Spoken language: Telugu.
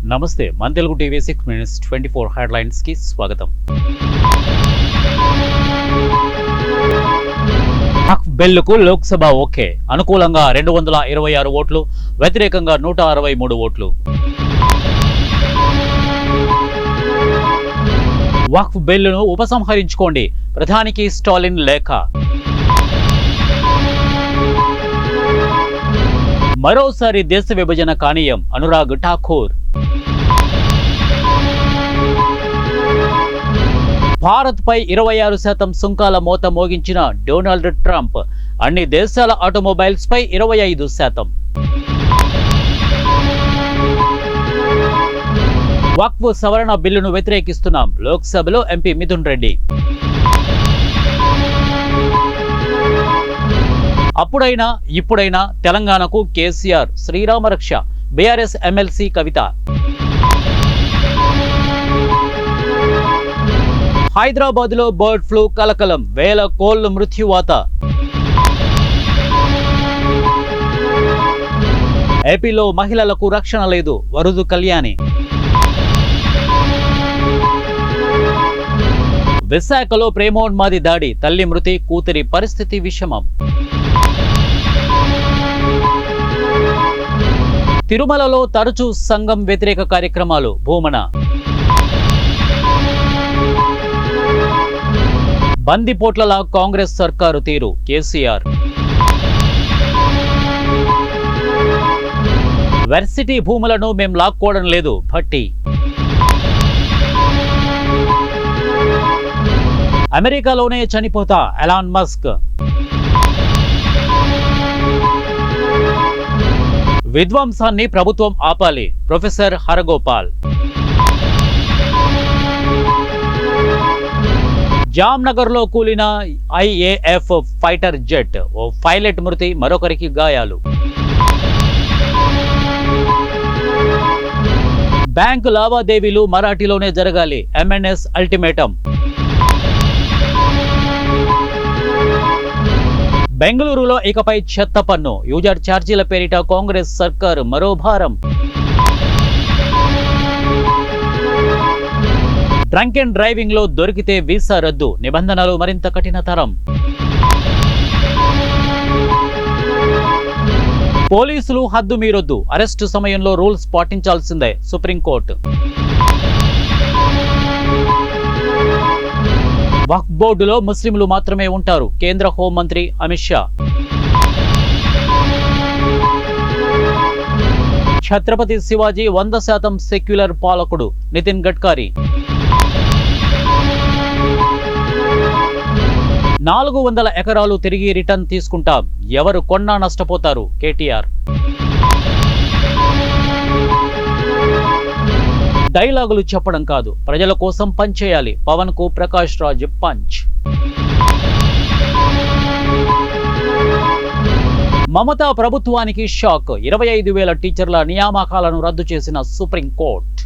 నమస్తే మన తెలుగు టీవీ 6 minutes 24 హెడ్లైన్స్ కి స్వాగతం. హక్ బిల్లుకు లోక్సభ ఓకే, అనుకూలంగా 226 ఓట్లు, వ్యతిరేకంగా 163 ఓట్లు. వక్ఫ్ బిల్లును ఉపసంహరించుకోండి, ప్రధానికి స్టాలిన్ లేఖ. మరోసారి దేశ విభజన కానీయం, అనురాగ్ ఠాకూర్. భారత్ పై 26% సుంకాల మోత మోగించిన డొనాల్డ్ ట్రంప్, అన్ని దేశాల ఆటోమొబైల్స్ పై 25%. వక్ఫ్ సవరణ బిల్లును వ్యతిరేకిస్తున్నాం, లోక్సభలో ఎంపీ మిథున్ రెడ్డి. అప్పుడైనా ఇప్పుడైనా తెలంగాణకు కేసీఆర్ శ్రీరామరక్ష, బీఆర్ఎస్ ఎమ్మెల్సీ కవిత. హైదరాబాద్ లో బర్డ్ ఫ్లూ కలకలం, వేల కోళ్లు మృత్యువాత. ఏపీలో మహిళలకు రక్షణ లేదు, వరుదు కళ్యాణి. విశాఖలో ప్రేమోన్మాది దాడి, తల్లి మృతి, కూతురి పరిస్థితి విషమం. తిరుమలలో తరచూ సంఘం వ్యతిరేక కార్యక్రమాలు, భూమన. బందిపోట్లలా కాంగ్రెస్ సర్కారు తీరు, కేసీఆర్. వర్సిటీ భూములను మేం లాక్కోవడం లేదు, భట్టి. అమెరికాలోనే చనిపోతా ఎలాన్ మస్క్. విధ్వంసాన్ని ప్రభుత్వం ఆపాలి, ప్రొఫెసర్ హరగోపాల్. జామ్నగర్ లో కూలిన ఐఏఎఫ్ ఫైటర్ జెట్, ఓ పైలట్ మృతి, మరొకరికి గాయాలు. బ్యాంకు లావాదేవీలు మరాఠీలోనే జరగాలి, ఎంఎన్ఎస్ అల్టిమేటం. బెంగళూరులో ఇకపై చెత్త పన్ను, యూజర్ ఛార్జీల పేరిట కాంగ్రెస్ సర్కారు మరో భారం. డ్రంక్ అండ్ డ్రైవింగ్ లో దొరికితే వీసా రద్దు, నిబంధనలు మరింత కఠినతరం. పోలీసులు హద్దు మీరొద్దు, అరెస్టు సమయంలో రూల్స్ పాటించాల్సిందే, సుప్రీంకోర్టు. వక్ఫ్ బోర్డులో ముస్లింలు మాత్రమే ఉంటారు, కేంద్ర హోంమంత్రి అమిత్ షా. ఛత్రపతి శివాజీ 100% సెక్యులర్ పాలకుడు, నితిన్ గడ్కరీ. 400 ఎకరాలు తిరిగి రిటర్న్ తీసుకుంటాం, ఎవరు కొన్నా నష్టపోతారు, కేటీఆర్. డైలాగులు చెప్పడం కాదు, ప్రజల కోసం పనిచేయాలి, పవన్ కు ప్రకాష్ రాజ్ పంచ్. మమతా ప్రభుత్వానికి షాక్, 25,000 టీచర్ల నియామకాలను రద్దు చేసిన సుప్రీంకోర్టు.